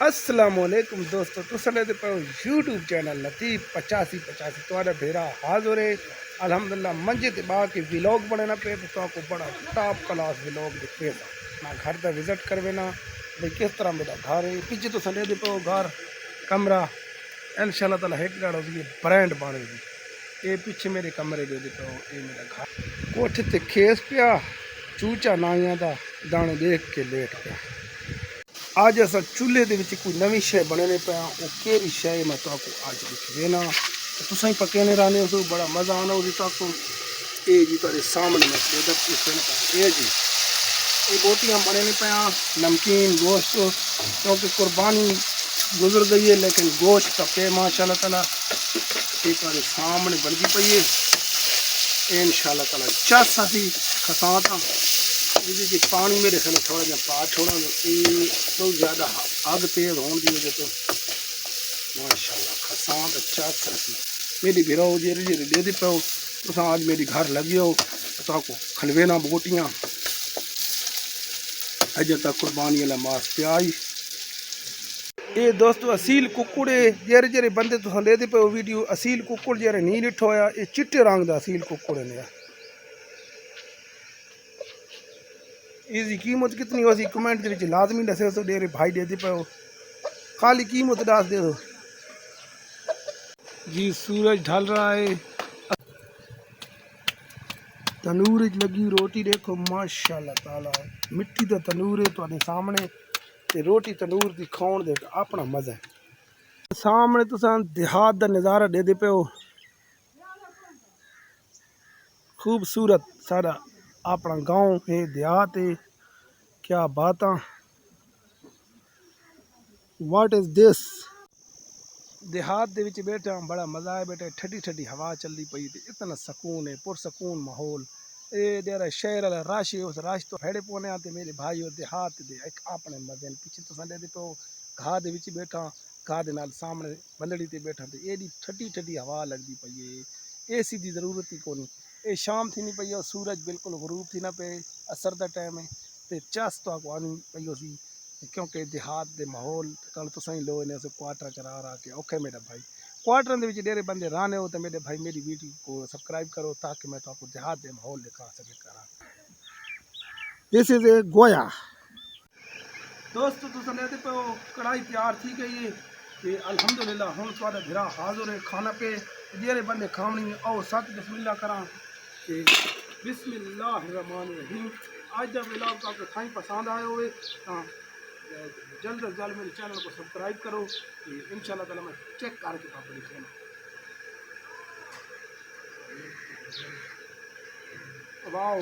अस्सलाम वालेकुम दोस्तों, तुसां ॾिसो पियो यूट्यूब चैनल लतीफ़ 8585 तुहारा भेरा हाज़िर है अल्हम्दुलिल्लाह मंजे ते बा के व्लॉग बनाना पे तो आपको बड़ा टॉप क्लास व्लॉग दिखे मैं घर का विजिट करवे ना भाई किस तरह मेरा घर है पीछे तो संडे दे पे घर कमरा इंशाल्लाह ताला एक गाड़ो ये ब्रांड बनेगी ये पीछे मेरे कमरे दे पे ये मेरा घर कोठे ते खेस पिया चूचा नाइया दा दाने देख के लेट पिया आज अस चूल्हे दे विच कोई नवी शय बनने पाया वो केरी शय मैं तो आज दिखवे ना तुसा ही पकेने रहने हो बड़ा मज़ा आना उसी तो ये जी तेरे सामने मैं ये जी ये बोटियाँ बनने पाया नमकीन गोश्त क्योंकि कुर्बानी गुजर गई है लेकिन गोश्त का पे माशाल्लाह ताला ये तेरे सामने बनती पई है इंशाल्लाह ताला चस असी खसाता जी पानी मेरे ख्याल थोड़ा जहा पा छोड़ा बहुत ज़्यादा अग तेज होने की वजह तो माशाल्लाह खसात अच्छा सी मेरी भिरो जेरी जेरी दे दी पाओ तो आज मेरी घर लगी हो तो आपको खलवे ना बोटियाँ अजे तक कुर्बानी वाला मास प्याई ये दोस्तों असील कुकड़े जेरे जेरे बंदे तो ले दे पाओ वीडियो असील कुकड़ जेरे नहीं लिठो होया ये चिट्टे रंग का असील कुकड़ ने इसकी कीमत कितनी हो सी कमेंट के लाजमी दसे तो डेरे भाई दे दी पाओ खाली कीमत दस दे दो जी। सूरज ढल रहा है तनूर लगी रोटी देखो माशाल्लाह ताला मिट्टी का तनूर है तो सामने ते रोटी तनूर की खाने दे अपना मज़ा है सामने तुस देहात का नज़ारा दे दे पे हो खूबसूरत सारा अपना गांव है देहात है क्या बात व्हाट इज़ दिस देहात दे विच बैठा बड़ा मज़ा है बेटा ठंडी ठंडी हवा चलती पई इतना सुकून है पुरसकून माहौल ये डेरा शहर वाला रश है उस रश तो हेड़े पौने आते मेरे भाई और देहात दे एक अपने मजे पीछे तो संडे दे तो घाह दे विच बैठा घाह दे नाल सामने बंदड़ी ते बैठा तो एडी ठंडी ठंडी हवा लगती पई है एसी की जरूरत ही कोनी ये शाम थी नहीं पई और सूरज बिल्कुल गरूब थी ना पे असर का टाइम है तो चस तो आको आनी पई सी क्योंकि देहात के माहौल कल तुस ही लो ने क्वार्टर चरा रहा के औखे मेरा भाई क्वार्टर के डेरे बंदे रहने हो तो मेरे भाई मेरी वीडियो को सब्सक्राइब करो ताकि मैं तो आपको देहात के माहौल दिखा सके करा। दिस इज ए गोया दोस्तों तुस लेते पे कढ़ाई तैयार थी गई है कि अल्हम्दुलिल्लाह हम थोड़ा भिरा हाजिर है खाना पे डेरे बंदे खावनी आओ सत बिस्मिल्लाह करा कि बिस्मिल्लाहिर्रहमानिर्रहीम। आज जब व्लॉग आपको थाई पसंद आए हुए जल्द अज जल्द मेरे चैनल को सब्सक्राइब करो इंशाल्लाह ताला मैं चेक करके आपको दिखाऊंगा। वाओ